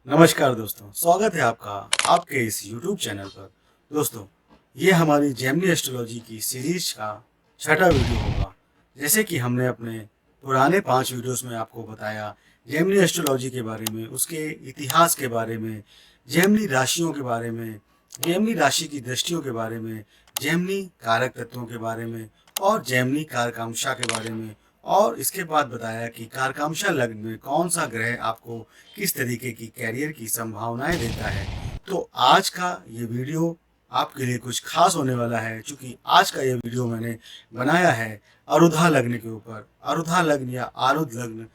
नमस्कार दोस्तों, स्वागत है आपका आपके इस YouTube चैनल पर। दोस्तों, ये हमारी जेमिनी एस्ट्रोलॉजी की सीरीज का छठा वीडियो होगा। जैसे कि हमने अपने पुराने 5 वीडियोस में आपको बताया जेमिनी एस्ट्रोलॉजी के बारे में, उसके इतिहास के बारे में, जेमिनी राशियों के बारे में, जेमिनी राशि की दृष्टियों के बारे में, जेमिनी कारक तत्वों के बारे में और जेमिनी कारकांशा के बारे में, और इसके बाद बताया कि कारकांशा लग्न में कौन सा ग्रह आपको किस तरीके की कैरियर की संभावनाएं देता है। तो आज का ये वीडियो आपके लिए कुछ खास होने वाला है, क्योंकि आज का ये वीडियो मैंने बनाया है आरुद्धा लग्न के ऊपर। आरुद्धा लग्न या आरुद्ध लग्न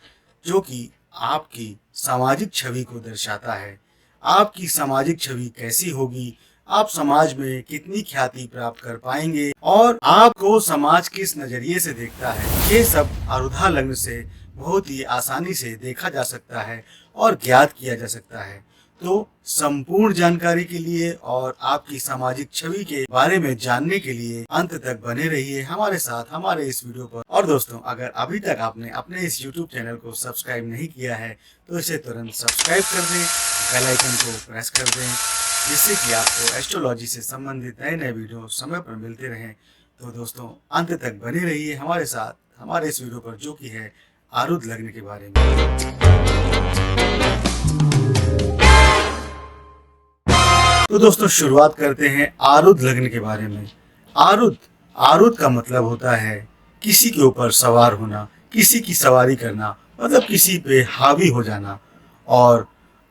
जो कि आपकी सामाजिक छवि को दर्शाता है। आपकी सामाजिक छवि कैसी होगी, आप समाज में कितनी ख्याति प्राप्त कर पाएंगे और आपको समाज किस नजरिए से देखता है, ये सब आरुद्धा लग्न से बहुत ही आसानी से देखा जा सकता है और ज्ञात किया जा सकता है। तो संपूर्ण जानकारी के लिए और आपकी सामाजिक छवि के बारे में जानने के लिए अंत तक बने रहिए हमारे साथ हमारे इस वीडियो पर। और दोस्तों, अगर अभी तक आपने अपने इस YouTube चैनल को सब्सक्राइब नहीं किया है तो इसे तुरंत सब्सक्राइब कर दें, बेल आइकन को प्रेस कर दें, जिससे कि आपको एस्ट्रोलॉजी से संबंधित नए नए वीडियो समय पर मिलते रहें। तो दोस्तों, अंत तक बने रहिए हमारे साथ हमारे इस वीडियो पर, जो कि है आरुद्ध लग्न के बारे में। तो दोस्तों, शुरुआत करते हैं आरुद्ध लग्न के बारे में। आरुद्ध का मतलब होता है किसी के ऊपर सवार होना, किसी की सवारी करना, मतलब किसी पे हावी हो जाना। और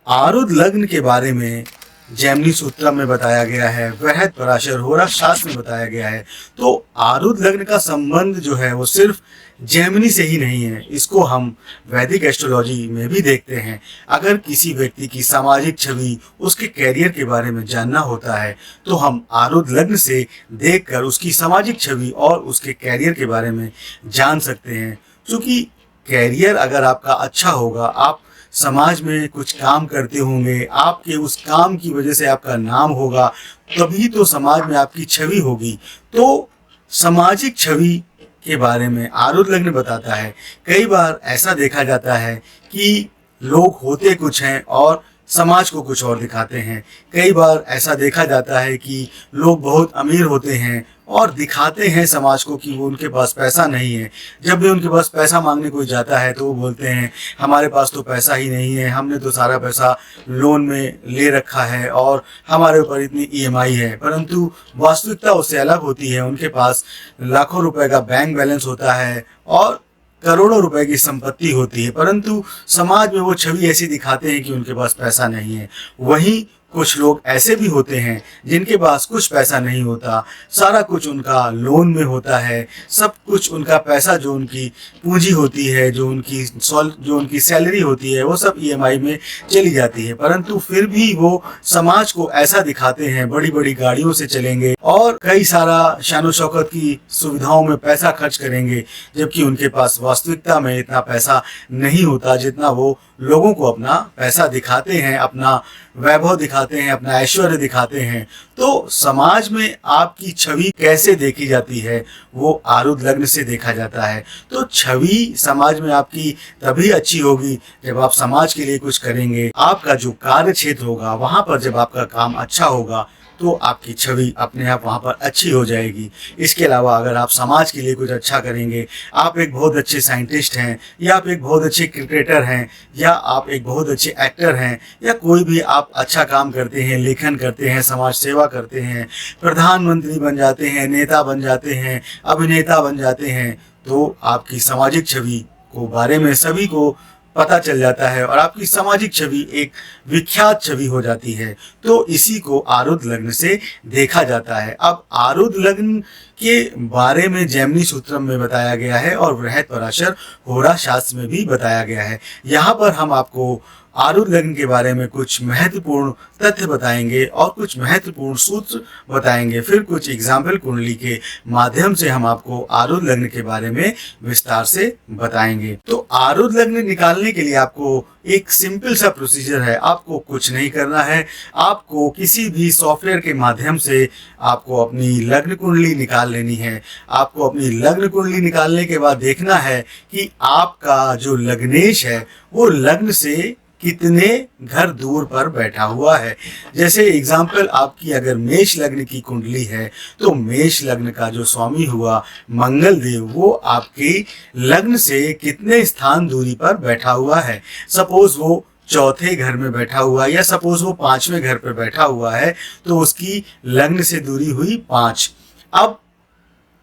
आरुद्ध लग्न के बारे में जेमिनी सूत्र में बताया गया है, बृहद पराशर होरा शास्त्र में बताया गया है। तो आरुद्ध लग्न का संबंध जो है वो सिर्फ जेमिनी से ही नहीं है, इसको हम वैदिक एस्ट्रोलॉजी में भी देखते हैं। अगर किसी व्यक्ति की सामाजिक छवि, उसके कैरियर के बारे में जानना होता है तो हम आरुद्ध लग्न से देखकर उसकी सामाजिक छवि और उसके कैरियर के बारे में जान सकते हैं। क्योंकि कैरियर अगर आपका अच्छा होगा, आप समाज में कुछ काम करते होंगे, आपके उस काम की वजह से आपका नाम होगा, तभी तो समाज में आपकी छवि होगी। तो सामाजिक छवि के बारे में आरुद्ध लग्न बताता है। कई बार ऐसा देखा जाता है कि लोग होते कुछ हैं और समाज को कुछ और दिखाते हैं। कई बार ऐसा देखा जाता है कि लोग बहुत अमीर होते हैं और दिखाते हैं समाज को कि वो उनके पास पैसा नहीं है। जब भी उनके पास पैसा मांगने कोई जाता है तो वो बोलते हैं हमारे पास तो पैसा ही नहीं है, हमने तो सारा पैसा लोन में ले रखा है और हमारे ऊपर इतनी EMI है। परंतु वास्तविकता उससे अलग होती है। उनके पास लाखों रुपए का बैंक बैलेंस होता है और करोड़ों रुपए की संपत्ति होती है, परंतु समाज में वो छवि ऐसी दिखाते हैं कि उनके पास पैसा नहीं है। वहीं कुछ लोग ऐसे भी होते हैं जिनके पास कुछ पैसा नहीं होता, सारा कुछ उनका लोन में होता है, सब कुछ उनका पैसा जो उनकी पूंजी होती है, जो उनकी सैलरी होती है, वो सब EMI में चली जाती है। परंतु फिर भी वो समाज को ऐसा दिखाते हैं, बड़ी बड़ी गाड़ियों से चलेंगे और कई सारा शानो शौकत की सुविधाओं में पैसा खर्च करेंगे, जबकि उनके पास वास्तविकता में इतना पैसा नहीं होता जितना वो लोगों को अपना पैसा दिखाते हैं, अपना वैभव दिखाते हैं, अपना ऐश्वर्य दिखाते हैं। तो समाज में आपकी छवि कैसे देखी जाती है वो आरुद्ध लग्न से देखा जाता है। तो छवि समाज में आपकी तभी अच्छी होगी जब आप समाज के लिए कुछ करेंगे। आपका जो कार्य क्षेत्र होगा वहां पर जब आपका काम अच्छा होगा तो आपकी छवि अपने आप वहाँ पर अच्छी हो जाएगी। इसके अलावा अगर आप समाज के लिए कुछ अच्छा करेंगे, आप एक बहुत अच्छे साइंटिस्ट हैं, या आप एक बहुत अच्छे क्रिकेटर हैं, या आप एक बहुत अच्छे एक्टर हैं, या कोई भी आप अच्छा काम करते हैं, लेखन करते हैं, समाज सेवा करते हैं, प्रधानमंत्री बन जाते हैं, नेता बन जाते हैं, अभिनेता बन जाते हैं, तो आपकी सामाजिक छवि को बारे में सभी को पता चल जाता है और आपकी सामाजिक छवि एक विख्यात छवि हो जाती है। तो इसी को आरुद्ध लग्न से देखा जाता है। अब आरुद्ध लग्न के बारे में जेमिनी सूत्रम में बताया गया है और बृहद पराशर होरा शास्त्र में भी बताया गया है। यहाँ पर हम आपको आरुद्ध लग्न के बारे में कुछ महत्वपूर्ण तथ्य बताएंगे और कुछ महत्वपूर्ण सूत्र बताएंगे। फिर कुछ एग्जाम्पल कुंडली के माध्यम से हम आपको आरुद्ध लग्न के बारे में विस्तार से बताएंगे। तो आरुद्ध लग्न निकालने के लिए आपको एक सिंपल सा प्रोसीजर है। आपको कुछ नहीं करना है, आपको किसी भी सॉफ्टवेयर के माध्यम से आपको अपनी लग्न कुंडली निकाल लेनी है। आपको अपनी लग्न कुंडली निकालने के बाद देखना है कि आपका जो लग्नेश है वो लग्न से कितने घर दूर पर बैठा हुआ है। जैसे एग्जाम्पल, आपकी अगर मेष लग्न की कुंडली है तो मेष लग्न का जो स्वामी हुआ मंगल देव, वो आपके लग्न से कितने स्थान दूरी पर बैठा हुआ है। सपोज वो चौथे घर में बैठा हुआ है या सपोज वो पांचवें घर पर बैठा हुआ है, तो उसकी लग्न से दूरी हुई 5। अब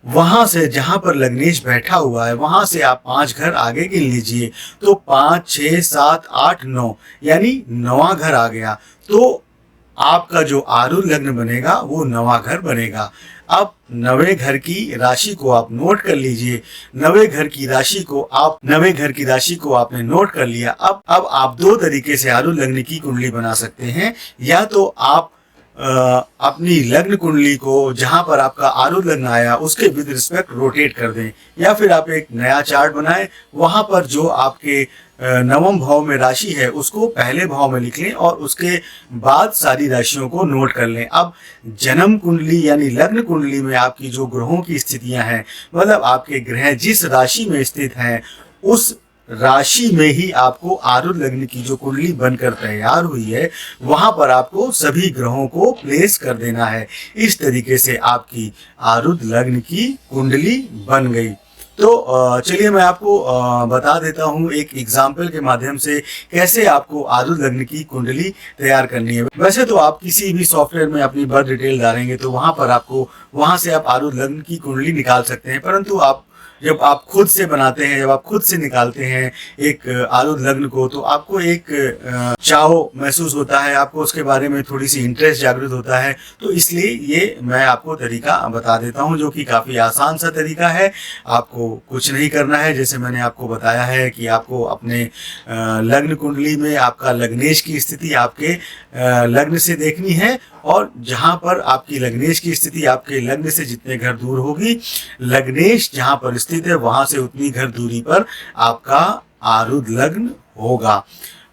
वहां से जहां पर लग्नेश बैठा हुआ है वहां से आप 5 घर आगे गिन लीजिए, तो 5, 6, 7, 8, 9 यानी 9वां घर आ गया। तो आपका जो आरूढ़ लग्न बनेगा वो 9वां घर बनेगा। अब 9वें घर की राशि को आप नोट कर लीजिए। 9वें घर की राशि को आपने नोट कर लिया। अब आप 2 तरीके से आरूढ़ लग्न की कुंडली बना सकते हैं। या तो आप अपनी लग्न कुंडली को जहां पर आपका आरूढ़ लग्न आया उसके विद रिस्पेक्ट रोटेट कर दें, या फिर आप एक नया चार्ट बनाएं, वहां पर जो आपके 9वें भाव में राशि है उसको पहले भाव में लिख लें और उसके बाद सारी राशियों को नोट कर लें। अब जन्म कुंडली यानी लग्न कुंडली में आपकी जो ग्रहों की स्थितियां हैं, मतलब आपके ग्रह जिस राशि में स्थित हैं उस राशि में ही आपको आरूढ़ लग्न की जो कुंडली बनकर तैयार हुई है वहां पर आपको सभी ग्रहों को प्लेस कर देना है। इस तरीके से आपकी आरूढ़ लग्न की कुंडली बन गई। तो चलिए मैं आपको बता देता हूँ एक एग्जाम्पल के माध्यम से कैसे आपको आरूढ़ लग्न की कुंडली तैयार करनी है। वैसे तो आप किसी भी सॉफ्टवेयर में अपनी बर्थ डिटेल डालेंगे तो वहां से आप आरूढ़ लग्न की कुंडली निकाल सकते हैं, परंतु जब आप खुद से बनाते हैं, जब आप खुद से निकालते हैं एक आरूढ़ लग्न को, तो आपको एक चाव महसूस होता है, आपको उसके बारे में थोड़ी सी इंटरेस्ट जागृत होता है। तो इसलिए ये मैं आपको तरीका बता देता हूं जो कि काफ़ी आसान सा तरीका है। आपको कुछ नहीं करना है, जैसे मैंने आपको बताया है कि आपको अपने लग्न कुंडली में आपका लग्नेश की स्थिति आपके लग्न से देखनी है, और जहां पर आपकी लग्नेश की स्थिति आपके लग्न से जितने घर दूर होगी, लग्नेश जहां पर स्थित है वहां से उतनी घर दूरी पर आपका आरूढ़ लग्न होगा।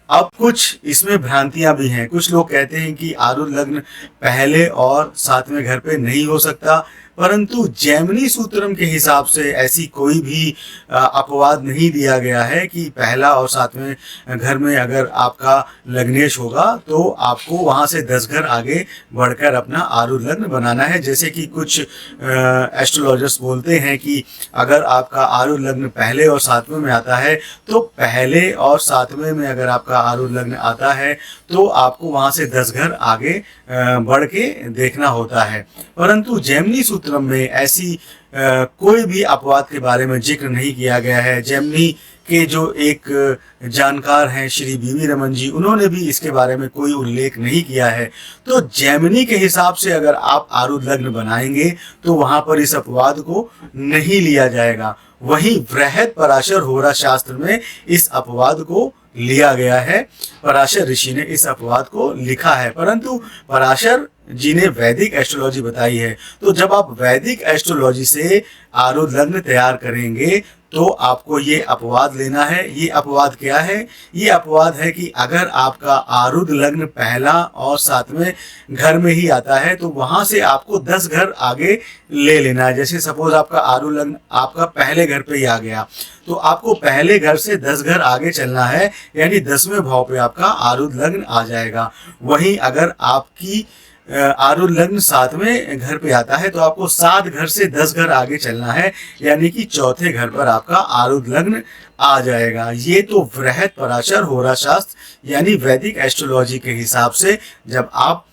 अब कुछ इसमें भ्रांतियां भी हैं। कुछ लोग कहते हैं कि आरूढ़ लग्न पहले और 7वें घर पे नहीं हो सकता, परंतु जैमिनी सूत्रम के हिसाब से ऐसी कोई भी अपवाद नहीं दिया गया है कि पहला और 7वें घर में अगर आपका लग्नेश होगा तो आपको वहां से 10 घर आगे बढ़कर अपना आरूढ़ लग्न बनाना है। जैसे कि कुछ एस्ट्रोलॉजर्स बोलते हैं कि अगर आपका आरूढ़ लग्न पहले और 7वें में आता है तो पहले और 7वें में अगर आपका आरूढ़ लग्न आता है तो आपको वहां से 10 घर आगे बढ़ के देखना होता है। परंतु जैमिनी सूत्रम में ऐसी कोई भी अपवाद के बारे में जिक्र नहीं किया गया है। जैमिनी के जो एक जानकार हैं श्री वी रमन जी, उन्होंने भी इसके बारे में कोई उल्लेख नहीं किया है। तो जैमिनी के हिसाब से अगर आप आरूढ़ लग्न बनाएंगे तो वहां पर इस अपवाद को नहीं लिया जाएगा। वहीं वृहद पराशर होरा शास्त्र में इस अपवाद को लिया गया है। पराशर ऋषि ने इस अपवाद को लिखा है, परंतु पराशर जी ने वैदिक एस्ट्रोलॉजी बताई है। तो जब आप वैदिक एस्ट्रोलॉजी से आरूढ़ लग्न तैयार करेंगे तो आपको ये अपवाद लेना है। ये अपवाद क्या है? ये अपवाद है कि अगर आपका आरूढ़ लग्न पहला और 7वें घर में ही आता है तो वहां से आपको 10 घर आगे ले लेना है। जैसे सपोज आपका आरूढ़ लग्न आपका पहले घर पे ही आ गया तो आपको पहले घर से 10 घर आगे चलना है, यानी 10वें भाव पे आपका आरूढ़ लग्न आ जाएगा। वहीं अगर आपकी आरूढ़ लग्न 7वें घर पे आता है तो आपको 7 घर से 10 घर आगे चलना है, यानी कि चौथे घर पर आपका आरूढ़ लग्न आ जाएगा। ये तो वृहद पराशर होरा शास्त्र यानी वैदिक एस्ट्रोलॉजी के हिसाब से जब आप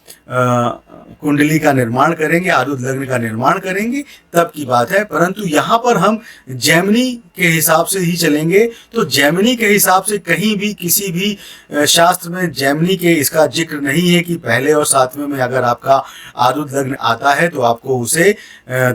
कुंडली का निर्माण करेंगे, आरूढ़ लग्न का निर्माण करेंगे तब की बात है। परंतु यहाँ पर हम जैमिनी के हिसाब से ही चलेंगे। तो जैमिनी के हिसाब से कहीं भी किसी भी शास्त्र में जैमिनी के इसका जिक्र नहीं है कि पहले और 7वें में अगर आपका आरूढ़ लग्न आता है तो आपको उसे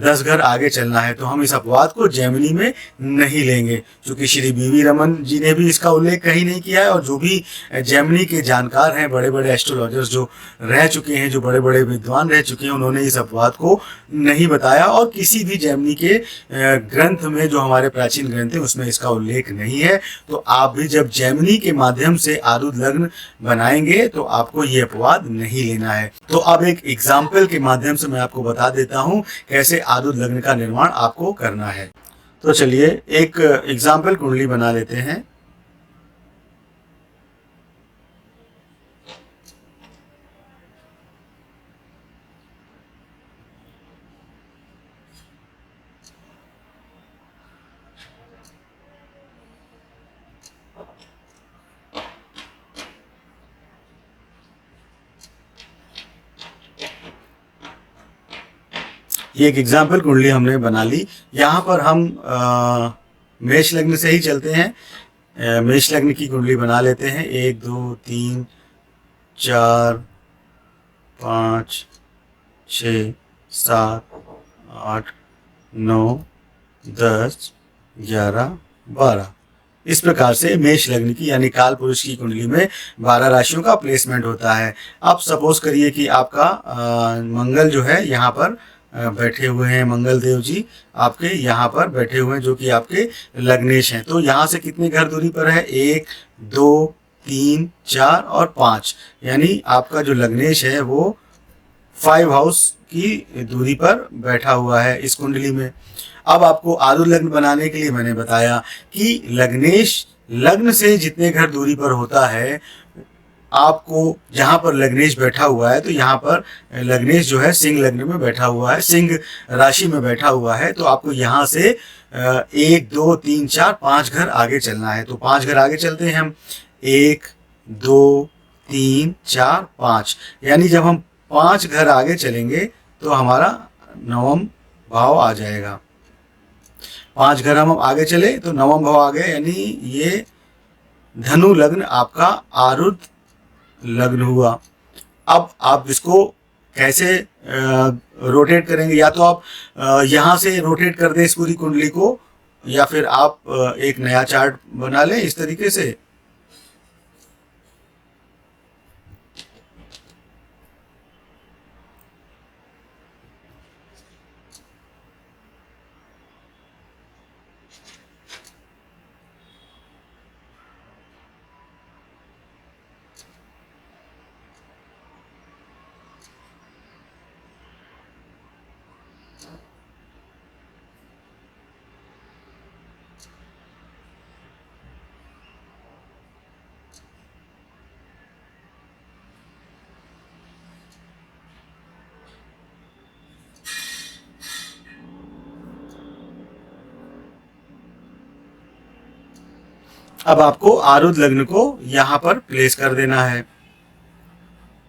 10 घर आगे चलना है। तो हम इस अपवाद को जैमिनी में नहीं लेंगे, क्योंकि श्री वी रमन जी ने भी इसका उल्लेख कहीं नहीं किया है। और जो भी जैमिनी के जानकार हैं, बड़े बड़े एस्ट्रोलॉजर्स जो रह चुके हैं, जो बड़े बड़े विद्वान रह चुके हैं, उन्होंने इस अपवाद को नहीं बताया। और किसी भी जैमिनी के ग्रंथ में, जो हमारे प्राचीन ग्रंथ हैं, उसमें इसका उल्लेख नहीं है। तो आप भी जब जैमिनी के माध्यम से आरूढ़ लग्न बनाएंगे तो आपको ये अपवाद नहीं लेना है। तो अब एक एग्जाम्पल के माध्यम से मैं आपको बता देता हूँ कैसे आरूढ़ लग्न का निर्माण आपको करना है। तो चलिए एक एग्जाम्पल कुंडली बना लेते हैं। ये एक एग्जाम्पल कुंडली हमने बना ली। यहाँ पर हम मेष लग्न से ही चलते हैं। मेष लग्न की कुंडली बना लेते हैं। 1 2 3 4 5 6 7 8 9 10 11 12। इस प्रकार से मेष लग्न की यानी काल पुरुष की कुंडली में 12 राशियों का प्लेसमेंट होता है। अब सपोज करिए कि आपका मंगल जो है यहाँ पर बैठे हुए हैं, मंगल देव जी आपके यहाँ पर बैठे हुए हैं जो कि आपके लग्नेश हैं। तो यहाँ से कितने घर दूरी पर है? 1 2 3 4 और 5, यानी आपका जो लग्नेश है वो 5 हाउस की दूरी पर बैठा हुआ है इस कुंडली में। अब आपको आरुद्ध लग्न बनाने के लिए मैंने बताया कि लग्नेश लग्न से जितने घर दूरी पर होता है, आपको जहाँ पर लग्नेश बैठा हुआ है, तो यहाँ पर लग्नेश जो है सिंह लग्न में बैठा हुआ है, सिंह राशि में बैठा हुआ है, तो आपको यहाँ से 1 2 3 4 5 घर आगे चलना है। तो 5 घर आगे चलते हैं हम। 1 2 3 4 5, यानी जब हम 5 घर आगे चलेंगे तो हमारा 9वां भाव आ जाएगा। 5 घर हम आगे चले तो 9वां भाव आ गया, यानी ये धनु लग्न आपका आरुद्ध लग्न हुआ। अब आप इसको कैसे रोटेट करेंगे? या तो आप यहाँ से रोटेट कर दें इस पूरी कुंडली को, या फिर आप एक नया चार्ट बना लें इस तरीके से। अब आपको आरुद्ध लग्न को यहाँ पर प्लेस कर देना है।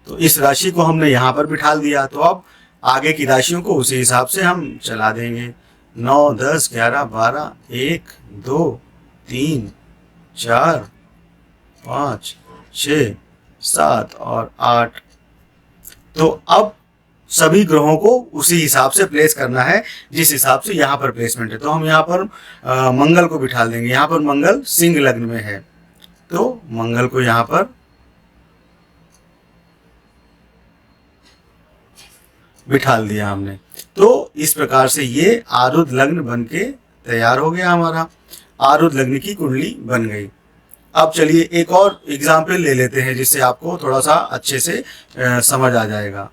तो इस राशि को हमने यहाँ पर बिठा दिया, तो अब आगे की राशियों को उसी हिसाब से हम चला देंगे। 9 10 11 12 1 2 3 4 5 6 7 और 8। तो अब सभी ग्रहों को उसी हिसाब से प्लेस करना है जिस हिसाब से यहाँ पर प्लेसमेंट है। तो हम यहाँ पर मंगल को बिठा देंगे। यहाँ पर मंगल सिंह लग्न में है, तो मंगल को यहाँ पर बिठा दिया हमने। तो इस प्रकार से ये आरुद्ध लग्न बन के तैयार हो गया, हमारा आरुद्ध लग्न की कुंडली बन गई। अब चलिए एक और एग्जाम्पल ले लेते हैं जिससे आपको थोड़ा सा अच्छे से समझ आ जाएगा।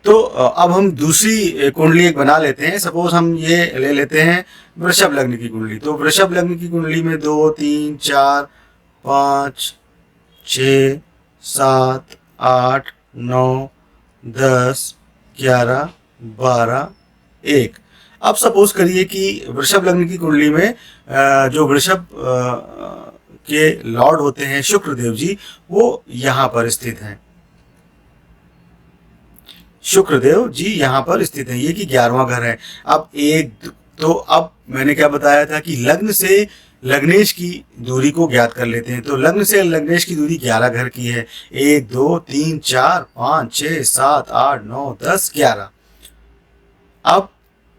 तो अब हम दूसरी कुंडली एक बना लेते हैं। सपोज हम ये ले लेते हैं वृषभ लग्न की कुंडली। तो वृषभ लग्न की कुंडली में 2 3 4 5 6 7 8 9 10 11 12 1। अब सपोज करिए कि वृषभ लग्न की कुंडली में जो वृषभ के लॉर्ड होते हैं शुक्र देव जी, वो यहाँ पर स्थित हैं। शुक्रदेव जी यहाँ पर स्थित हैं, ये कि 11वां घर है। अब तो अब मैंने क्या बताया था कि लग्न से लग्नेश की दूरी को ज्ञात कर लेते हैं। तो लग्न से लग्नेश की दूरी 11 घर की है। 1 2 3 4 5 6 7 8 9 10 11। अब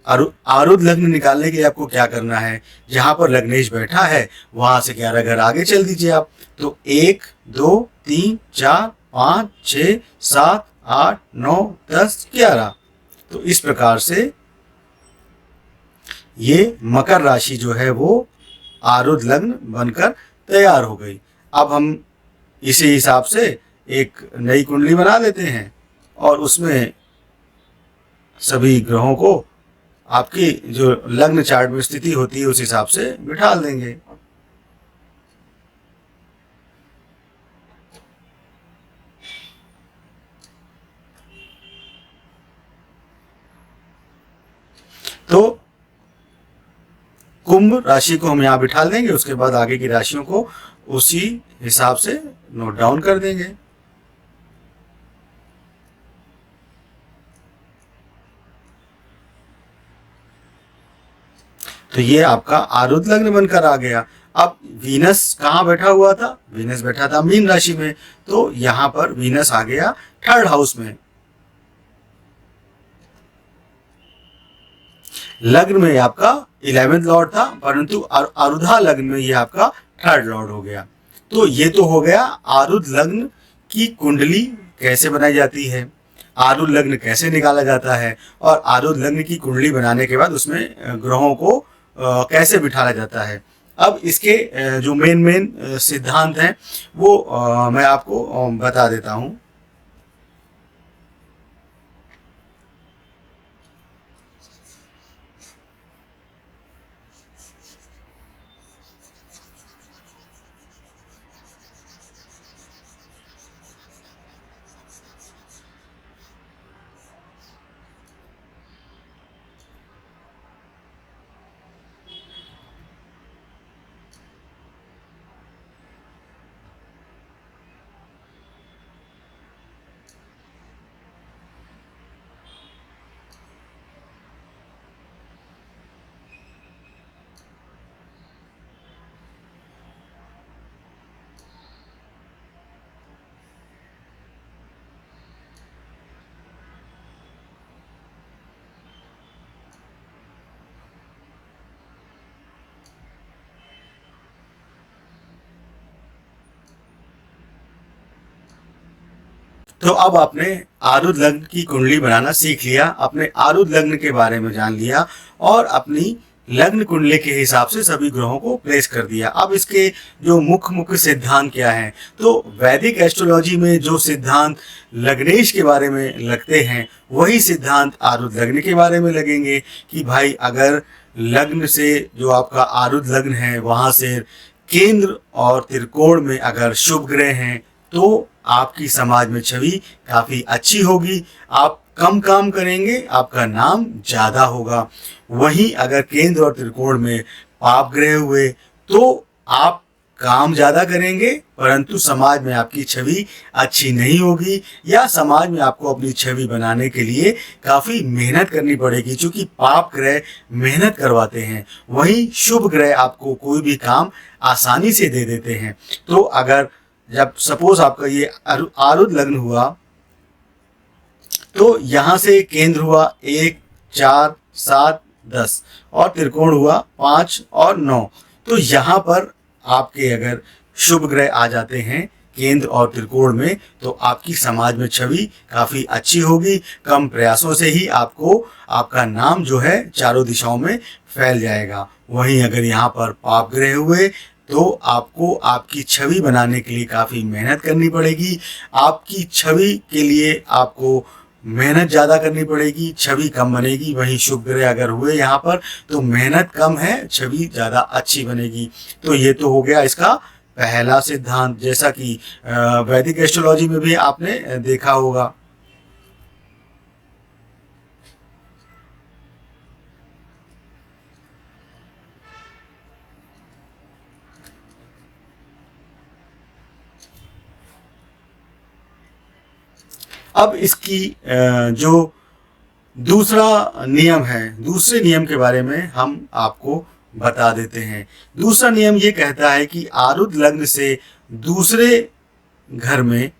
आरुद्ध लग्न निकालने के लिए आपको क्या करना है, जहां पर लग्नेश बैठा है वहां से 11 घर आगे चल दीजिए आप। तो 1 2 3 4 5 6 7 8 9 10 11। तो इस प्रकार से ये मकर राशि जो है वो आरुद्ध लग्न बनकर तैयार हो गई। अब हम इसी हिसाब से एक नई कुंडली बना लेते हैं और उसमें सभी ग्रहों को आपकी जो लग्न चार्ट में स्थिति होती है उस हिसाब से बिठा देंगे। तो कुंभ राशि को हम यहाँ बिठा देंगे, उसके बाद आगे की राशियों को उसी हिसाब से नोट डाउन कर देंगे। तो ये आपका आरुद्ध लग्न बनकर आ गया। अब वीनस कहाँ बैठा हुआ था, वीनस बैठा था मीन राशि में। तो यहाँ पर वीनस आ गया 3rd हाउस में। लग्न में आपका 11th लॉर्ड था, परंतु आरुधा लग्न में ये आपका 3rd लॉर्ड हो गया। तो ये तो हो गया आरुद्ध लग्न की कुंडली कैसे बनाई जाती है, आरुद्ध लग्न कैसे निकाला जाता है, और आरुद्ध लग्न की कुंडली बनाने के बाद उसमें ग्रहों को कैसे बिठाया जाता है। अब इसके जो मेन सिद्धांत हैं वो मैं आपको बता देता हूँ। तो अब आपने आरुद्ध लग्न की कुंडली बनाना सीख लिया, अपने आरुद्ध लग्न के बारे में जान लिया और अपनी लग्न कुंडली के हिसाब से सभी ग्रहों को प्लेस कर दिया। अब इसके जो मुख्य मुख्य सिद्धांत क्या हैं, तो वैदिक एस्ट्रोलॉजी में जो सिद्धांत लग्नेश के बारे में लगते हैं वही सिद्धांत आरुद्ध लग्न के बारे में लगेंगे। कि भाई अगर लग्न से जो आपका आरुद्ध लग्न है वहां से केंद्र और त्रिकोण में अगर शुभ ग्रह हैं तो आपकी समाज में छवि काफी अच्छी होगी, आप कम काम करेंगे, आपका नाम ज्यादा होगा। वहीं अगर केंद्र और त्रिकोण में पाप ग्रह हुए तो आप काम ज्यादा करेंगे परंतु समाज में आपकी छवि अच्छी नहीं होगी, या समाज में आपको अपनी छवि बनाने के लिए काफी मेहनत करनी पड़ेगी, क्योंकि पाप ग्रह मेहनत करवाते हैं, वहीं शुभ ग्रह आपको कोई भी काम आसानी से दे देते हैं। तो अगर जब सपोज आपका ये आरुद्ध लग्न हुआ तो यहाँ से केंद्र हुआ 1 4 7 10 और त्रिकोण हुआ 5 और 9। तो यहाँ पर आपके अगर शुभ ग्रह आ जाते हैं केंद्र और त्रिकोण में तो आपकी समाज में छवि काफी अच्छी होगी, कम प्रयासों से ही आपको आपका नाम जो है चारों दिशाओं में फैल जाएगा। वहीं अगर यहाँ पर पाप ग्रह हुए तो आपको आपकी छवि बनाने के लिए काफ़ी मेहनत करनी पड़ेगी, आपकी छवि के लिए आपको मेहनत ज़्यादा करनी पड़ेगी, छवि कम बनेगी। वहीं शुभ ग्रह अगर हुए यहाँ पर तो मेहनत कम है, छवि ज़्यादा अच्छी बनेगी। तो ये तो हो गया इसका पहला सिद्धांत, जैसा कि वैदिक एस्ट्रोलॉजी में भी आपने देखा होगा। अब इसकी जो दूसरा नियम है, दूसरे नियम के बारे में हम आपको बता देते हैं। दूसरा नियम ये कहता है कि आरुद्ध लग्न से दूसरे घर में,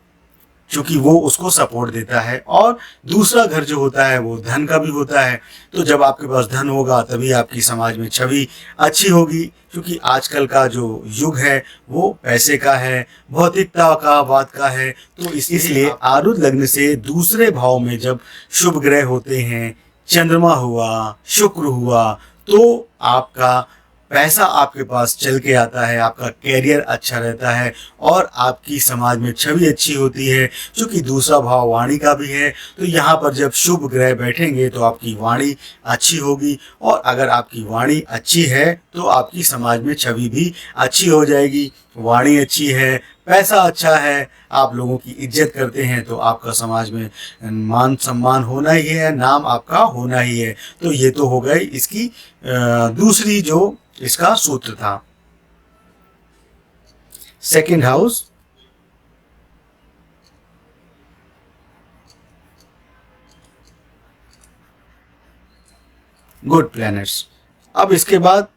क्योंकि वो उसको सपोर्ट देता है, और दूसरा घर जो होता है वो धन का भी होता है। तो जब आपके पास धन होगा तभी आपकी समाज में छवि अच्छी होगी, क्योंकि आजकल का जो युग है वो पैसे का है, भौतिकता का, बात का है। तो इसलिए आरुद्ध लग्न से दूसरे भाव में जब शुभ ग्रह होते हैं, चंद्रमा हुआ, शुक्र हुआ, तो आपका पैसा आपके पास चल के आता है, आपका कैरियर अच्छा रहता है और आपकी समाज में छवि अच्छी होती है। क्योंकि दूसरा भाव वाणी का भी है, तो यहाँ पर जब शुभ ग्रह बैठेंगे तो आपकी वाणी अच्छी होगी, और अगर आपकी वाणी अच्छी है तो आपकी समाज में छवि भी अच्छी हो जाएगी। वाणी अच्छी है, पैसा अच्छा है, आप लोगों की इज्जत करते हैं, तो आपका समाज में मान सम्मान होना ही है, नाम आपका होना ही है। तो ये तो हो गई इसकी दूसरी जो इसका सूत्र था। Second house, good planets. अब इसके बाद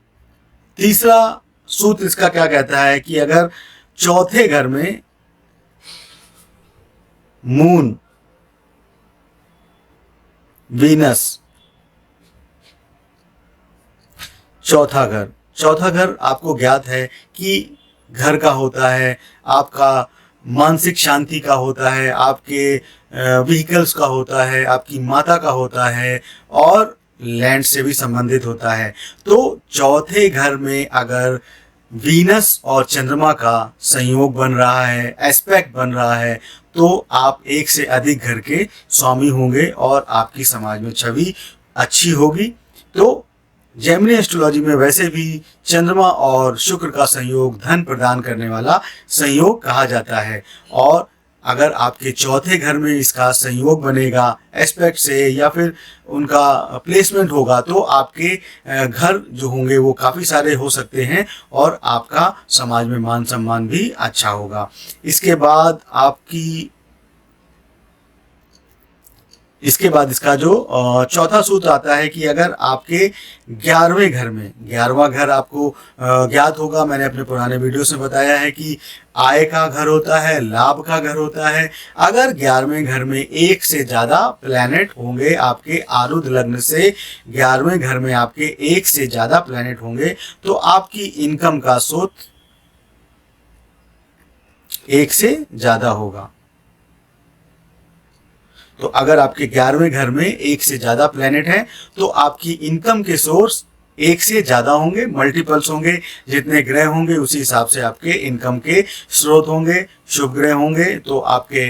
तीसरा सूत्र इसका क्या कहता है कि अगर चौथे घर में मून, वीनस, चौथा घर आपको ज्ञात है कि घर का होता है, आपका मानसिक शांति का होता है, आपके व्हीकल्स का होता है, आपकी माता का होता है, और लैंड से भी संबंधित होता है। तो चौथे घर में अगर वीनस और चंद्रमा का संयोग बन रहा है, एस्पेक्ट बन रहा है, तो आप एक से अधिक घर के स्वामी होंगे और आपकी समाज में छवि अच्छी होगी। तो जेमिनी एस्ट्रोलॉजी में वैसे भी चंद्रमा और शुक्र का संयोग धन प्रदान करने वाला संयोग कहा जाता है, और अगर आपके चौथे घर में इसका संयोग बनेगा एस्पेक्ट से, या फिर उनका प्लेसमेंट होगा, तो आपके घर जो होंगे वो काफ़ी सारे हो सकते हैं और आपका समाज में मान सम्मान भी अच्छा होगा। इसके बाद इसका जो चौथा सूत्र आता है कि अगर आपके 11वें घर में, 11वां घर आपको ज्ञात होगा, मैंने अपने पुराने वीडियो में बताया है कि आय का घर होता है, लाभ का घर होता है। अगर 11वें घर में एक से ज़्यादा प्लैनेट होंगे, आपके आरुद्ध लग्न से 11वें घर में आपके एक से ज़्यादा प्लैनेट होंगे, तो आपकी इनकम का स्रोत एक से ज़्यादा होगा। तो अगर आपके 11वें घर में एक से ज्यादा प्लेनेट है तो आपकी इनकम के सोर्स एक से ज्यादा होंगे, मल्टीपल्स होंगे। जितने ग्रह होंगे उसी हिसाब से आपके इनकम के स्रोत होंगे। शुभ ग्रह होंगे तो आपके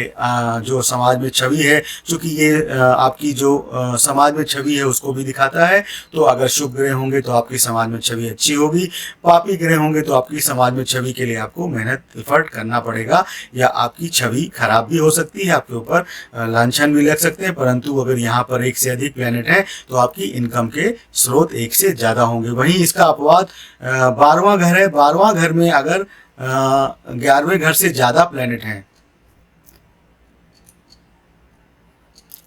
जो समाज में छवि है, क्योंकि ये आपकी जो समाज में छवि है उसको भी दिखाता है। तो अगर शुभ ग्रह होंगे तो आपकी समाज में छवि अच्छी होगी। पापी ग्रह होंगे तो आपकी समाज में छवि के लिए आपको मेहनत एफर्ट करना पड़ेगा, या आपकी छवि खराब भी हो सकती है, आपके ऊपर लांछन भी लग सकते हैं। परंतु अगर यहाँ पर एक से अधिक प्लेनेट है तो आपकी इनकम के स्रोत एक से ज़्यादा होंगे। वहीं इसका अपवाद 12वां घर है। 12वां घर में अगर 11वें घर से ज़्यादा प्लेनेट हैं,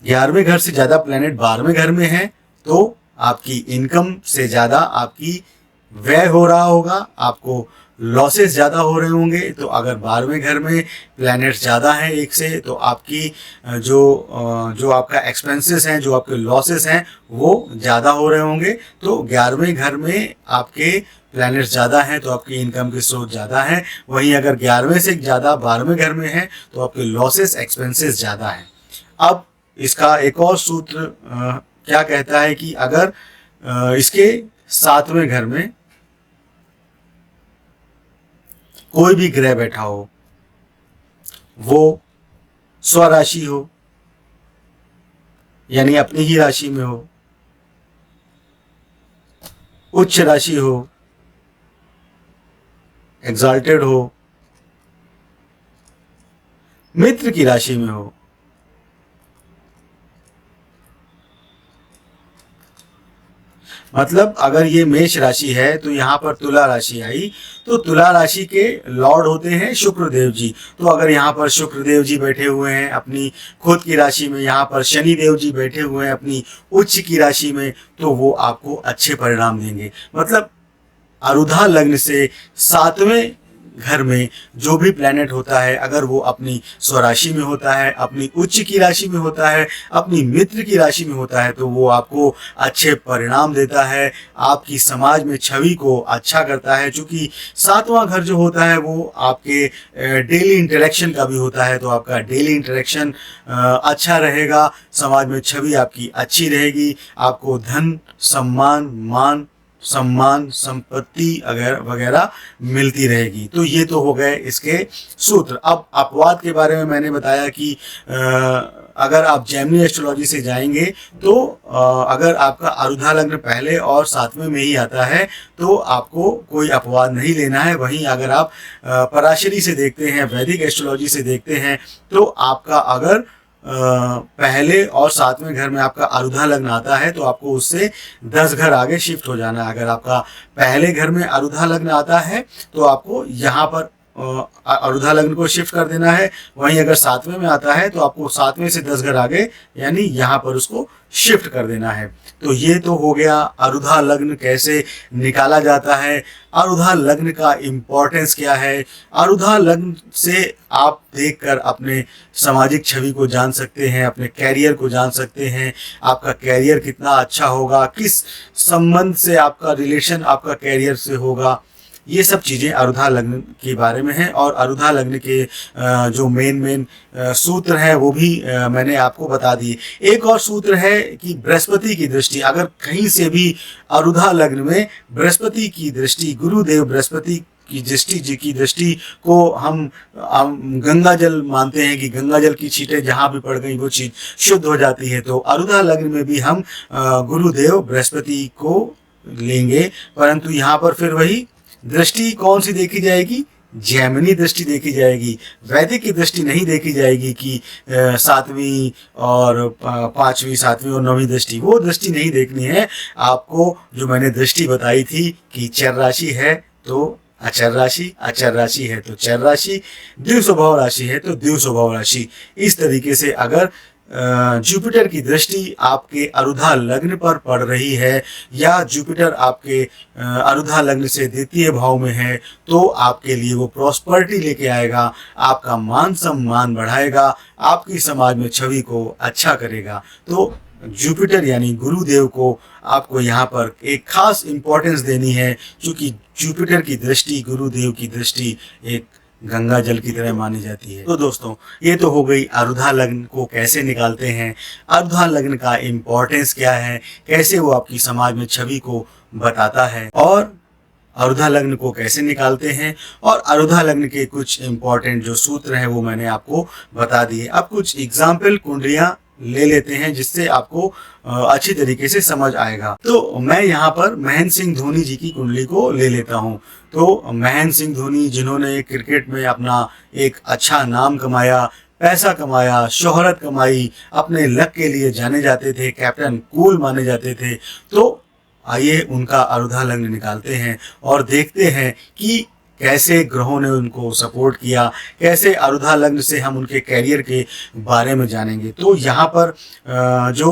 11वें घर से ज़्यादा प्लेनेट 12वें घर में है, तो आपकी इनकम से ज़्यादा आपकी व्यय हो रहा होगा, आपको लॉसेस ज़्यादा हो रहे होंगे। तो अगर 12वें घर में प्लैनेट्स ज़्यादा हैं एक से, तो आपकी जो आपका एक्सपेंसेस हैं, जो आपके लॉसेस हैं, वो ज़्यादा हो रहे होंगे। तो 11वें घर में आपके प्लैनेट्स ज़्यादा हैं तो आपकी इनकम के स्रोत ज़्यादा हैं। वहीं अगर 11वें से ज़्यादा 12वें घर में है तो आपके लॉसेस, एक्सपेंसेस ज़्यादा हैं। अब इसका एक और सूत्र क्या कहता है कि अगर इसके 7वें घर में कोई भी ग्रह बैठा हो, वो स्वराशि हो यानी अपनी ही राशि में हो, उच्च राशि हो, एग्जाल्टेड हो, मित्र की राशि में हो, मतलब अगर ये मेष राशि है तो यहाँ पर तुला राशि आई, तो तुला राशि के लॉर्ड होते हैं शुक्र देव जी। तो अगर यहाँ पर शुक्र देव जी बैठे हुए हैं अपनी खुद की राशि में, यहाँ पर शनि देव जी बैठे हुए हैं अपनी उच्च की राशि में, तो वो आपको अच्छे परिणाम देंगे। मतलब आरुधा लग्न से सातवें घर में जो भी प्लेनेट होता है, अगर वो अपनी स्वराशि में होता है, अपनी उच्च की राशि में होता है, अपनी मित्र की राशि में होता है, तो वो आपको अच्छे परिणाम देता है, आपकी समाज में छवि को अच्छा करता है। क्योंकि सातवां घर जो होता है वो आपके डेली इंटरेक्शन का भी होता है, तो आपका डेली इंटरेक्शन अच्छा रहेगा, समाज में छवि आपकी अच्छी रहेगी, आपको धन, सम्मान संपत्ति वगैरह वगैरह मिलती रहेगी। तो ये तो हो गए इसके सूत्र। अब अपवाद के बारे में मैंने बताया कि अगर आप जेमिनी एस्ट्रोलॉजी से जाएंगे तो अगर आपका आरुधा लग्न पहले और सातवें में ही आता है तो आपको कोई अपवाद नहीं लेना है। वहीं अगर आप पराशरी से देखते हैं, वैदिक एस्ट्रोलॉजी से देखते हैं, तो आपका अगर पहले और सातवें घर में आपका आरुधा लग्न आता है तो आपको उससे 10 घर आगे शिफ्ट हो जाना है। अगर आपका पहले घर में आरुधा लग्न आता है तो आपको यहाँ पर आरुधा लग्न को शिफ्ट कर देना है। वहीं अगर सातवें में आता है तो आपको सातवें से 10 घर आगे यानी यहाँ पर उसको शिफ्ट कर देना है। तो ये तो हो गया आरुधा लग्न कैसे निकाला जाता है, आरुधा लग्न का इम्पोर्टेंस क्या है। आरुधा लग्न से आप देखकर अपने सामाजिक छवि को जान सकते हैं, अपने कैरियर को जान सकते हैं, आपका कैरियर कितना अच्छा होगा, किस संबंध से आपका रिलेशन आपका कैरियर से होगा। ये सब चीज़ें आरुधा लग्न के बारे में हैं। और आरुधा लग्न के जो मेन सूत्र हैं वो भी मैंने आपको बता दिए। एक और सूत्र है कि बृहस्पति की दृष्टि, अगर कहीं से भी आरुधा लग्न में बृहस्पति की दृष्टि, गुरुदेव बृहस्पति की दृष्टि को हम गंगा जल मानते हैं कि गंगा जल की छींटें जहाँ भी पड़ गई वो चीज शुद्ध हो जाती है। तो आरुधा लग्न में भी हम गुरुदेव बृहस्पति को लेंगे, परंतु यहाँ पर फिर वही दृष्टि कौन सी देखी जाएगी, जैमिनी दृष्टि देखी जाएगी। वैदिक की दृष्टि नहीं देखी जाएगी कि सातवीं और पांचवी, सातवीं और नौवीं दृष्टि, वो दृष्टि नहीं देखनी है आपको। जो मैंने दृष्टि बताई थी कि चर राशि है तो अचर राशि, अचर राशि है तो चर राशि, द्विव स्वभाव राशि है तो द्विव स्वभाव राशि। इस तरीके से अगर जुपिटर की दृष्टि आपके आरुधा लग्न पर पड़ रही है या जुपिटर आपके आरुधा लग्न से द्वितीय भाव में है तो आपके लिए वो प्रॉस्पर्टी लेके आएगा, आपका मान सम्मान बढ़ाएगा, आपकी समाज में छवि को अच्छा करेगा। तो जुपिटर यानी गुरुदेव को आपको यहाँ पर एक खास इंपॉर्टेंस देनी है, क्योंकि जुपिटर की दृष्टि, गुरुदेव की दृष्टि एक गंगा जल की तरह मानी जाती है। तो दोस्तों ये तो हो गई आरुधा लग्न को कैसे निकालते हैं, आरुधा लग्न का इम्पोर्टेंस क्या है, कैसे वो आपकी समाज में छवि को बताता है, और आरुधा लग्न को कैसे निकालते हैं, और आरुधा लग्न के कुछ इंपॉर्टेंट जो सूत्र हैं वो मैंने आपको बता दिए। अब कुछ एग्जाम्पल कुंडलियां ले लेते हैं जिससे आपको अच्छी तरीके से समझ आएगा। तो मैं यहाँ पर महेंद्र सिंह धोनी जी की कुंडली को ले लेता हूँ। तो महेंद्र सिंह धोनी जिन्होंने क्रिकेट में अपना एक अच्छा नाम कमाया, पैसा कमाया, शोहरत कमाई, अपने लक के लिए जाने जाते थे, कैप्टन कूल माने जाते थे। तो आइए उनका आरुधा लग्न निकालते हैं और देखते हैं कि कैसे ग्रहों ने उनको सपोर्ट किया, कैसे आरुधा लग्न से हम उनके कैरियर के बारे में जानेंगे। तो यहाँ पर जो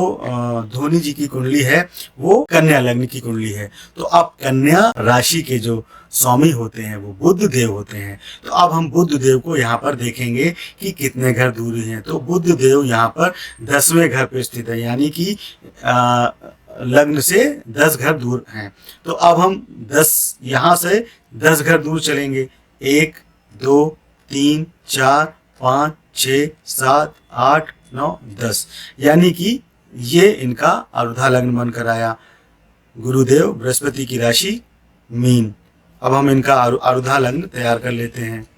धोनी जी की कुंडली है वो कन्या लग्न की कुंडली है। तो अब कन्या राशि के जो स्वामी होते हैं वो बुध देव होते हैं। तो अब हम बुध देव को यहाँ पर देखेंगे कि कितने घर दूरी हैं। तो बुध देव यहाँ पर 10वें घर पे स्थित है, यानी कि लग्न से 10 घर दूर हैं। तो अब हम 10 यहाँ से 10 घर दूर चलेंगे। 1 2 3 4 5 6 7 8 9 10, यानी कि ये इनका आरुधा लग्न बनकर आया। गुरुदेव बृहस्पति की राशि मीन। अब हम इनका आरुधा लग्न तैयार कर लेते हैं।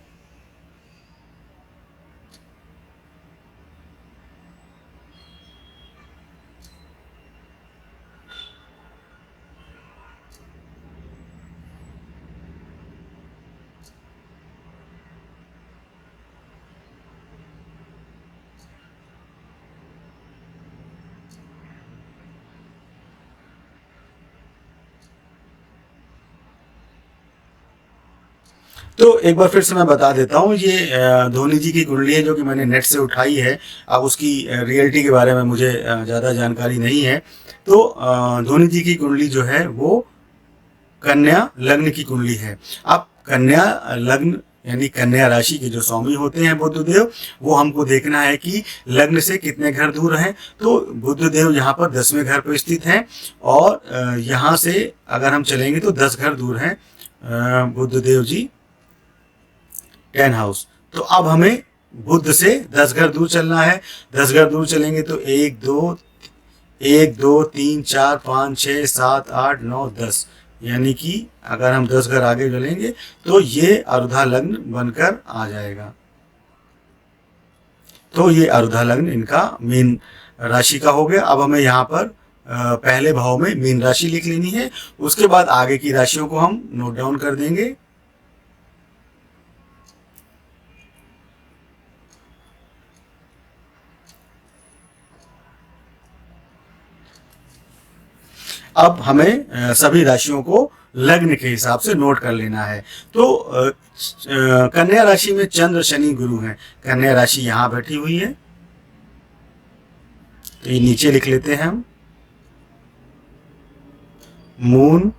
तो एक बार फिर से मैं बता देता हूँ, ये धोनी जी की कुंडली है जो कि मैंने नेट से उठाई है। अब उसकी रियलिटी के बारे में मुझे ज़्यादा जानकारी नहीं है। तो धोनी जी की कुंडली जो है वो कन्या लग्न की कुंडली है। अब कन्या लग्न यानी कन्या राशि के जो स्वामी होते हैं बुधदेव, वो हमको देखना है कि लग्न से कितने घर दूर हैं। तो बुधदेव यहाँ पर 10वें घर पर स्थित हैं और यहाँ से अगर हम चलेंगे तो 10 घर दूर हैं बुधदेव जी 10 हाउस। तो अब हमें बुध से 10 घर दूर चलना है। 10 घर दूर चलेंगे तो 1 2 3 4 5 6 7 8 9 10, यानी कि अगर हम 10 घर आगे चलेंगे तो ये अरुधा लग्न बनकर आ जाएगा। तो ये अरुधा लग्न इनका मीन राशि का हो गया। अब हमें यहाँ पर पहले भाव में मीन राशि लिख लेनी है, उसके बाद आगे की राशियों को हम नोट डाउन कर देंगे। अब हमें सभी राशियों को लग्न के हिसाब से नोट कर लेना है। तो कन्या राशि में चंद्र शनि गुरु हैं। कन्या राशि यहाँ बैठी हुई है, तो ये नीचे लिख लेते हैं हम। मून,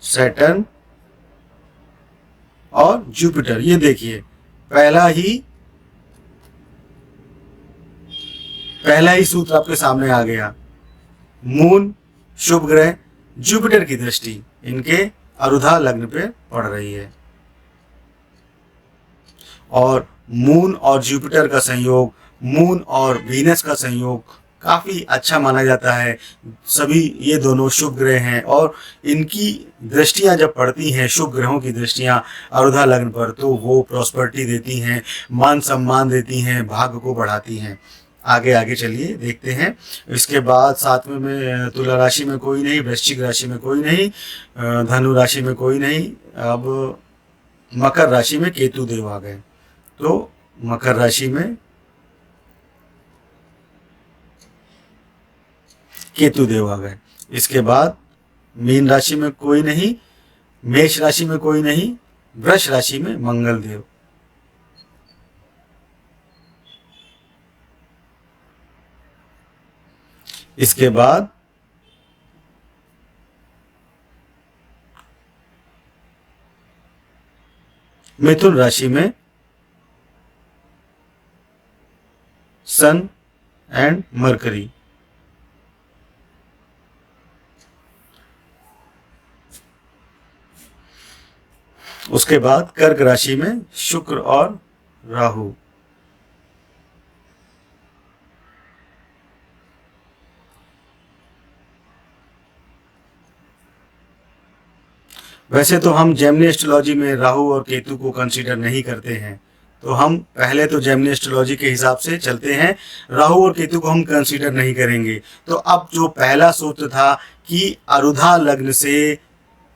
सैटर्न और जुपिटर, ये देखिए पहला ही सूत्र आपके सामने आ गया। मून शुभ ग्रह, जुपिटर की दृष्टि इनके अरुधा लग्न पे पड़ रही है और मून और जुपिटर का संयोग, मून और वीनस का संयोग काफी अच्छा माना जाता है। सभी ये दोनों शुभ ग्रह हैं और इनकी दृष्टियां जब पड़ती हैं, शुभ ग्रहों की दृष्टियां अरुधा लग्न पर, तो वो प्रॉस्पर्टी देती हैं, मान सम्मान देती हैं, भाग्य को बढ़ाती हैं। आगे आगे चलिए देखते हैं। इसके बाद 7वें में तुला राशि में कोई नहीं, वृश्चिक राशि में कोई नहीं, धनु राशि में कोई नहीं। अब मकर राशि में केतु देव आ गए। तो मकर राशि में केतु देव आ गए। इसके बाद मीन राशि में कोई नहीं, मेष राशि में कोई नहीं, वृष राशि में मंगल देव। इसके बाद मिथुन राशि में सन एंड मरकरी। उसके बाद कर्क राशि में शुक्र और राहु। वैसे तो हम जेमिनी एस्ट्रोलॉजी में राहु और केतु को कंसीडर नहीं करते हैं, तो हम पहले तो जेमिनी एस्ट्रोलॉजी के हिसाब से चलते हैं, राहु और केतु को हम कंसीडर नहीं करेंगे। तो अब जो पहला सूत्र था कि अरुधा लग्न से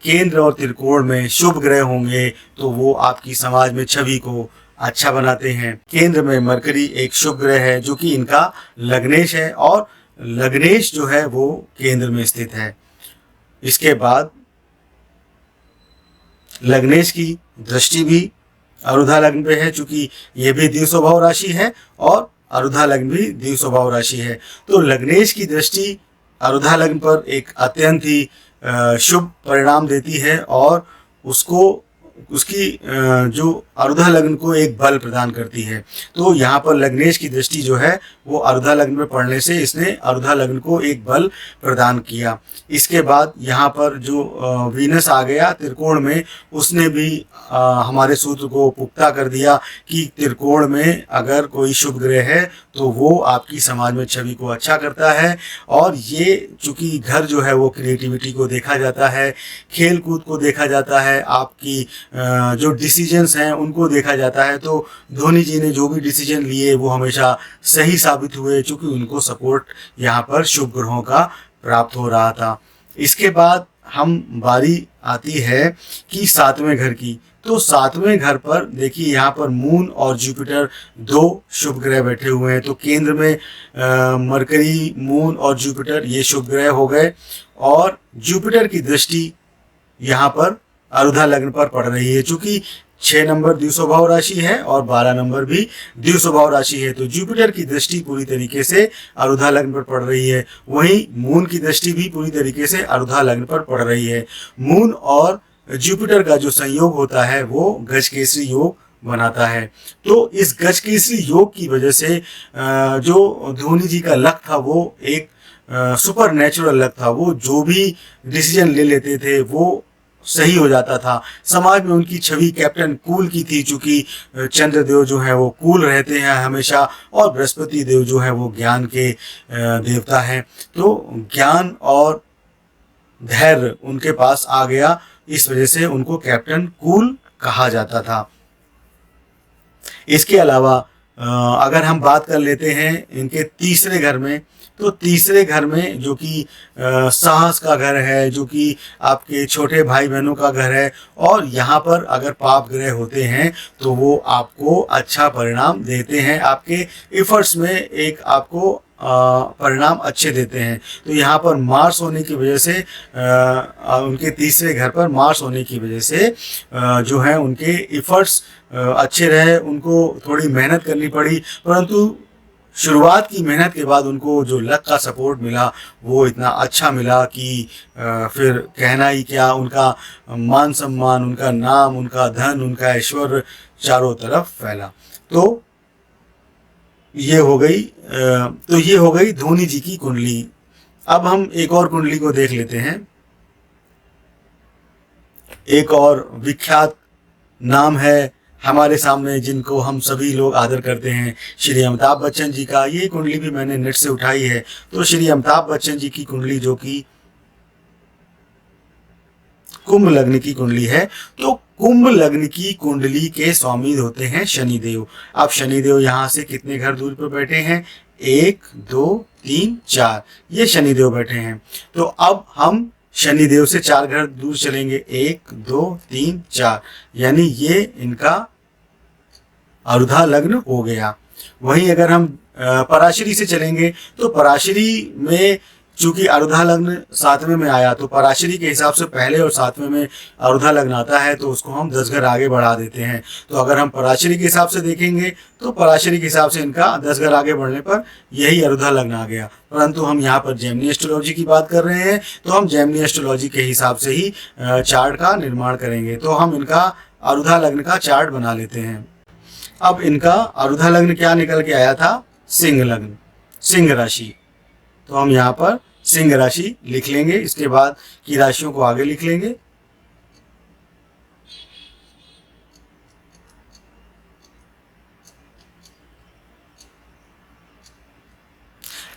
केंद्र और त्रिकोण में शुभ ग्रह होंगे, तो वो आपकी समाज में छवि को अच्छा बनाते हैं। केंद्र में मरकरी एक शुभ ग्रह है जो कि इनका लग्नेश है और लग्नेश जो है वो केंद्र में स्थित है। इसके बाद लग्नेश की दृष्टि भी अरुधा लग्न पे है, चूंकि ये भी द्विस्वभाव राशि है और अरुधा लग्न भी द्विस्वभाव राशि है। तो लग्नेश की दृष्टि अरुधा लग्न पर एक अत्यंत ही शुभ परिणाम देती है और उसकी जो अरुधा लग्न को एक बल प्रदान करती है। तो यहाँ पर लग्नेश की दृष्टि जो है वो अरुधा लग्न में पड़ने से इसने अरुधा लग्न को एक बल प्रदान किया। इसके बाद यहाँ पर जो वीनस आ गया त्रिकोण में, उसने भी हमारे सूत्र को पुख्ता कर दिया कि त्रिकोण में अगर कोई शुभ ग्रह है तो वो आपकी समाज में छवि को अच्छा करता है। और ये चूंकि घर जो है वो क्रिएटिविटी को देखा जाता है, खेल कूद को देखा जाता है, आपकी जो डिसीजंस हैं उनको देखा जाता है। तो धोनी जी ने जो भी डिसीजन लिए वो हमेशा सही साबित हुए, चूंकि उनको सपोर्ट यहाँ पर शुभ ग्रहों का प्राप्त हो रहा था। इसके बाद हम बारी आती है कि 7वें घर की। तो 7वें घर पर देखिए यहाँ पर मून और जुपिटर दो शुभ ग्रह बैठे हुए हैं। तो केंद्र में मरकरी, मून और जुपिटर ये शुभ ग्रह हो गए और जुपिटर की दृष्टि यहाँ पर आरुधा लग्न पर पड़ रही है। चूंकि 6 नंबर द्विस्वभाव राशि है और 12 नंबर भी द्विस्वभाव राशि है, तो जुपिटर की दृष्टि पूरी तरीके से आरुधा लग्न पर पड़ रही है। वहीं मून की दृष्टि भी पूरी तरीके से आरुधा लग्न पर पड़ रही है। मून और जुपिटर का जो संयोग होता है वो गजकेसरी योग बनाता है। तो इस गजकेसरी योग की वजह से जो धोनी जी का लक था वो एक सुपर नेचुरल लक था। वो जो भी डिसीजन ले लेते थे वो सही हो जाता था। समाज में उनकी छवि कैप्टन कूल की थी, चूंकि चंद्रदेव जो है वो कूल रहते हैं हमेशा, और बृहस्पति देव जो है वो ज्ञान के देवता हैं। तो ज्ञान और धैर्य उनके पास आ गया, इस वजह से उनको कैप्टन कूल कहा जाता था। इसके अलावा अगर हम बात कर लेते हैं इनके तीसरे घर में, तो तीसरे घर में जो कि साहस का घर है, जो कि आपके छोटे भाई बहनों का घर है, और यहाँ पर अगर पाप ग्रह होते हैं तो वो आपको अच्छा परिणाम देते हैं, आपके एफर्ट्स में एक आपको परिणाम अच्छे देते हैं। तो यहाँ पर मार्स होने की वजह से उनके तीसरे घर पर मार्स होने की वजह से जो है उनके एफर्ट्स अच्छे रहे। उनको थोड़ी मेहनत करनी पड़ी, परंतु शुरुआत की मेहनत के बाद उनको जो लक का सपोर्ट मिला वो इतना अच्छा मिला कि फिर कहना ही क्या। उनका मान सम्मान, उनका नाम, उनका धन, उनका ऐश्वर्य चारों तरफ फैला। तो ये हो गई धोनी जी की कुंडली। अब हम एक और कुंडली को देख लेते हैं। एक और विख्यात नाम है हमारे सामने जिनको हम सभी लोग आदर करते हैं, श्री अमिताभ बच्चन जी का। ये कुंडली भी मैंने नेट से उठाई है। तो श्री अमिताभ बच्चन जी की कुंडली जो कि कुंभ लग्न की कुंडली है, तो कुंभ लग्न की कुंडली के स्वामी होते हैं शनिदेव। अब शनिदेव यहाँ से कितने घर दूर पर बैठे हैं? 1 2 3 4, ये शनिदेव बैठे हैं। तो अब हम शनिदेव से 4 घर दूर चलेंगे, 1 2 3 4, यानी ये इनका आरुधा लग्न हो गया। वहीं अगर हम पराशरी से चलेंगे तो पराशरी में चूंकि आरुधा लग्न 7वें में आया, तो पराशरी के हिसाब से पहले और 7वें में आरुधा लग्न आता है, तो उसको हम 10 घर आगे बढ़ा देते हैं। तो अगर हम पराशरी के हिसाब से देखेंगे तो पराशरी के हिसाब से इनका 10 घर आगे बढ़ने पर यही आरुधा लग्न आ गया। परंतु हम यहाँ पर जेमिनी एस्ट्रोलॉजी की बात कर रहे हैं, तो हम जेमिनी एस्ट्रोलॉजी के हिसाब से ही चार्ट का निर्माण करेंगे। तो हम इनका आरुधा लग्न का चार्ट बना लेते हैं। अब इनका आरुधा लग्न क्या निकल के आया था? सिंह लग्न, सिंह राशि। तो हम यहाँ पर सिंह राशि लिख लेंगे, इसके बाद की राशियों को आगे लिख लेंगे।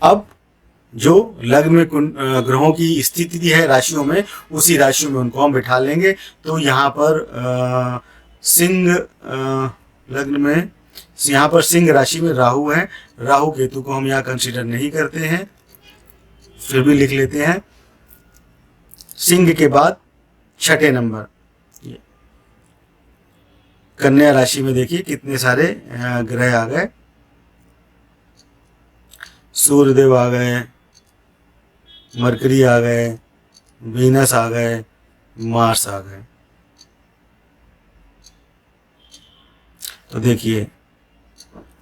अब जो लग्न में ग्रहों की स्थिति है राशियों में, उसी राशियों में उनको हम बिठा लेंगे। तो यहाँ पर सिंह लग्न में, यहाँ पर सिंह राशि में राहु है। राहु केतु को हम यहाँ कंसीडर नहीं करते हैं, फिर भी लिख लेते हैं। सिंह के बाद 6ठे नंबर कन्या राशि में देखिए कितने सारे ग्रह आ गए। सूर्यदेव आ गए, मरकरी आ गए, वीनस आ गए, मार्स आ गए। तो देखिए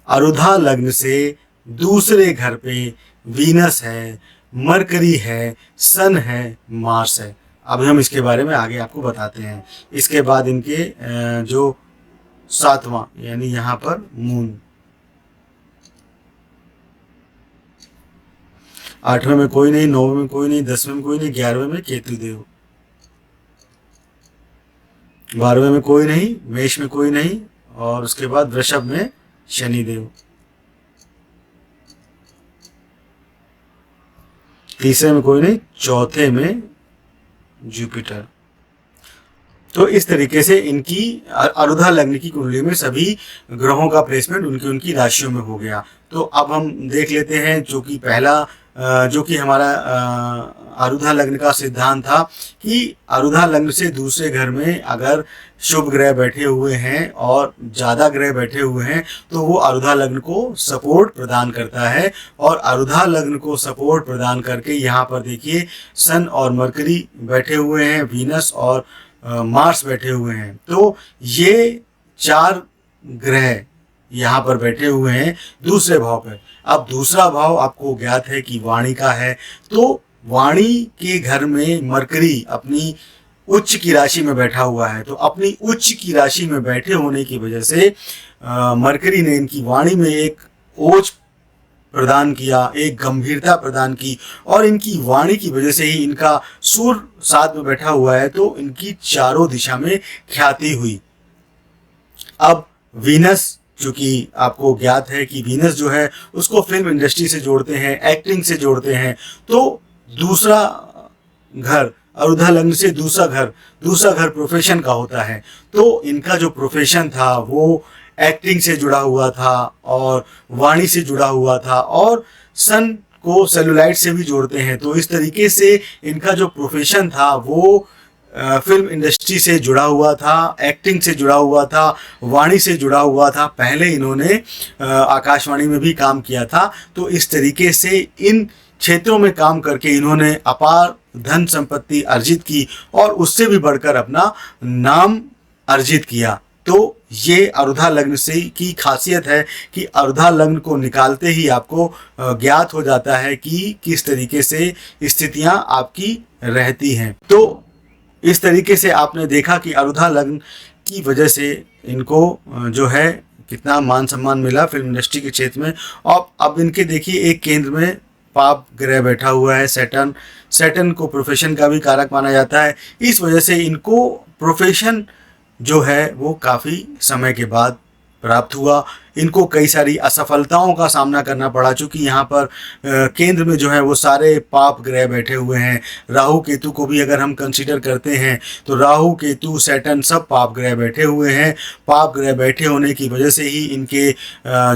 आरुधा लग्न से दूसरे घर पे वीनस है, मरकरी है, सन है, मार्स है। अब हम इसके बारे में आगे आपको बताते हैं। इसके बाद इनके जो 7वां यानी यहाँ पर मून, 8वें में कोई नहीं, 9वें में कोई नहीं, 10वें में कोई नहीं, 11वें में केतु देव, 12वें में कोई नहीं, मेष में कोई नहीं, और उसके बाद वृषभ में शनिदेव, तीसरे में कोई नहीं, चौथे में जुपिटर। तो इस तरीके से इनकी आरुधा लग्न की कुंडली में सभी ग्रहों का प्लेसमेंट उनकी उनकी राशियों में हो गया। तो अब हम देख लेते हैं जो कि हमारा आरुधा लग्न का सिद्धांत था कि आरुधा लग्न से दूसरे घर में अगर शुभ ग्रह बैठे हुए हैं और ज़्यादा ग्रह बैठे हुए हैं तो वो आरुधा लग्न को सपोर्ट प्रदान करता है। और आरुधा लग्न को सपोर्ट प्रदान करके यहाँ पर देखिए सन और मरकरी बैठे हुए हैं, वीनस और मार्स बैठे हुए हैं। तो ये 4 ग्रह यहाँ पर बैठे हुए हैं दूसरे भाव पर। अब दूसरा भाव आपको ज्ञात है कि वाणी का है, तो वाणी के घर में मरकरी अपनी उच्च की राशि में बैठा हुआ है। तो अपनी उच्च की राशि में बैठे होने की वजह से मरकरी ने इनकी वाणी में एक ओज प्रदान किया, एक गंभीरता प्रदान की, और इनकी वाणी की वजह से ही इनका सूर्य साथ में बैठा हुआ है, तो इनकी चारों दिशा में ख्याति हुई। अब वीनस, चूंकि आपको ज्ञात है कि वीनस जो है उसको फिल्म इंडस्ट्री से जोड़ते हैं, एक्टिंग से जोड़ते हैं, तो दूसरा घर अरुधा लग्न से दूसरा घर प्रोफेशन का होता है। तो इनका जो प्रोफेशन था वो एक्टिंग से जुड़ा हुआ था और वाणी से जुड़ा हुआ था, और सन को सेलुलाइट से भी जोड़ते हैं। तो इस तरीके से इनका जो प्रोफेशन था वो फिल्म इंडस्ट्री से जुड़ा हुआ था, एक्टिंग से जुड़ा हुआ था, वाणी से जुड़ा हुआ था। पहले इन्होंने आकाशवाणी में भी काम किया था। तो इस तरीके से इन क्षेत्रों में काम करके इन्होंने अपार धन संपत्ति अर्जित की और उससे भी बढ़कर अपना नाम अर्जित किया। तो ये अरुधा लग्न से की खासियत है कि अरुधा लग्न को निकालते ही आपको ज्ञात हो जाता है कि किस तरीके से स्थितियां आपकी रहती हैं। तो इस तरीके से आपने देखा कि अरुधा लग्न की वजह से इनको जो है कितना मान सम्मान मिला फिल्म इंडस्ट्री के क्षेत्र में। और अब इनके देखिए एक केंद्र में पाप ग्रह बैठा हुआ है, सैटर्न को प्रोफेशन का भी कारक माना जाता है। इस वजह से इनको प्रोफेशन जो है वो काफ़ी समय के बाद प्राप्त हुआ। इनको कई सारी असफलताओं का सामना करना पड़ा, चूँकि यहाँ पर केंद्र में जो है वो सारे पाप ग्रह बैठे हुए हैं। राहु केतु को भी अगर हम कंसीडर करते हैं तो राहु केतु सैटर्न सब पाप ग्रह बैठे हुए हैं। पाप ग्रह बैठे होने की वजह से ही इनके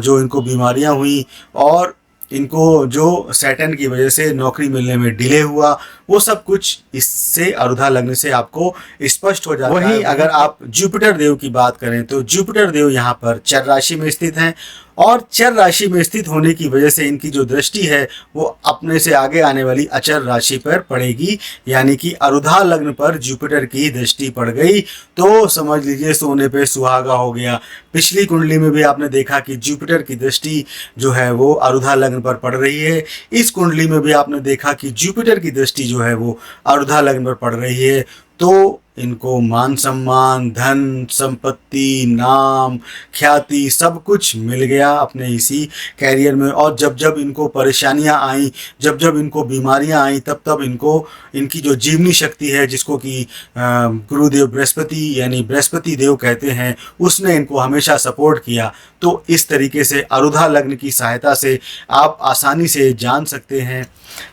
जो इनको बीमारियाँ हुई, और इनको जो सैटर्न की वजह से नौकरी मिलने में डिले हुआ, वो सब कुछ इससे अरुधा लग्न से आपको स्पष्ट हो जाता है। वहीं अगर आप जुपिटर देव की बात करें तो जुपिटर देव यहाँ पर चर राशि में स्थित हैं, और चर राशि में स्थित होने की वजह से इनकी जो दृष्टि है वो अपने से आगे आने वाली अचर राशि पर पड़ेगी, यानी कि अरुधा लग्न पर जुपिटर की दृष्टि पड़ गई तो समझ लीजिए सोने पे सुहागा हो गया। पिछली कुंडली में भी आपने देखा कि जुपिटर की दृष्टि जो है वो अरुधा लग्न पर पड़ रही है। इस कुंडली में भी आपने देखा कि जुपिटर की दृष्टि जो है वो अरुधा लग्न पर पड़ रही है। तो इनको मान सम्मान, धन संपत्ति, नाम, ख्याति सब कुछ मिल गया अपने इसी कैरियर में। और जब जब इनको परेशानियां आई, जब जब इनको बीमारियां आई, तब तब इनको इनकी जो जीवनी शक्ति है, जिसको कि गुरुदेव बृहस्पति यानी बृहस्पति देव कहते हैं, उसने इनको हमेशा सपोर्ट किया। तो इस तरीके से अरुधा लग्न की सहायता से आप आसानी से जान सकते हैं।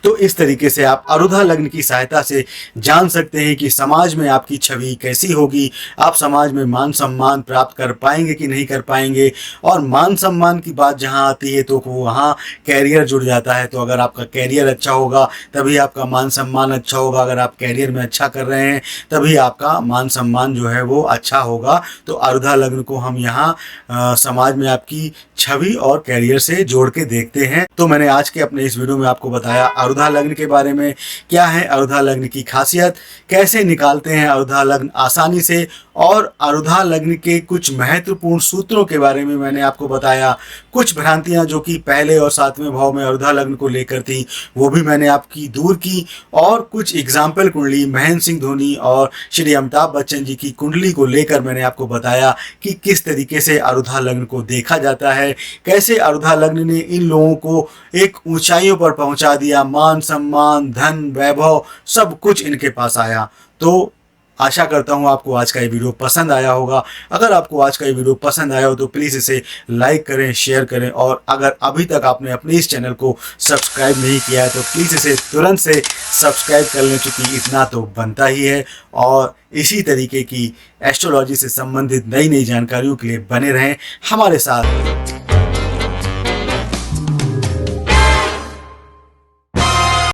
तो इस तरीके से आप अरुधा लग्न की सहायता से जान सकते हैं कि समाज में आपकी छवि कैसी होगी, आप समाज में मान सम्मान प्राप्त कर पाएंगे कि नहीं कर पाएंगे। और मान सम्मान की बात जहां आती है तो वहाँ कैरियर जुड़ जाता है। तो अगर आपका कैरियर अच्छा होगा तभी आपका मान सम्मान अच्छा होगा। अगर आप कैरियर में अच्छा कर रहे हैं तभी आपका मान सम्मान जो है वो अच्छा होगा। तो अरुधा लग्न को हम यहाँ समाज में आपकी छवि और कैरियर से जोड़ के देखते हैं। तो मैंने आज के अपने इस वीडियो में आपको बताया अरुधा लग्न के बारे में, क्या है अरुधा लग्न की खासियत, कैसे निकालते हैं अरुधा लग्न आसानी से, और अरुधा लग्न के कुछ महत्वपूर्ण सूत्रों के बारे में मैंने आपको बताया। कुछ भ्रांतियां जो कि पहले और 7वें भाव में अरुधा लग्न को लेकर थी वो भी मैंने आपकी दूर की, और कुछ एग्जाम्पल कुंडली महेंद्र सिंह धोनी और श्री अमिताभ बच्चन जी की कुंडली को लेकर मैंने आपको बताया कि किस तरीके से अरुधा लग्न को देखा जाता है, कैसे अरुधा लग्न ने इन लोगों को एक ऊंचाइयों पर पहुंचा दिया, मान सम्मान, धन, वैभव सब कुछ इनके पास आया। तो आशा करता हूँ आपको आज का ये वीडियो पसंद आया होगा। अगर आपको आज का ये वीडियो पसंद आया हो तो प्लीज़ इसे लाइक करें, शेयर करें, और अगर अभी तक आपने अपने इस चैनल को सब्सक्राइब नहीं किया है तो प्लीज़ इसे तुरंत से सब्सक्राइब कर लें, क्योंकि इतना तो बनता ही है। और इसी तरीके की एस्ट्रोलॉजी से संबंधित नई नई जानकारियों के लिए बने रहें हमारे साथ।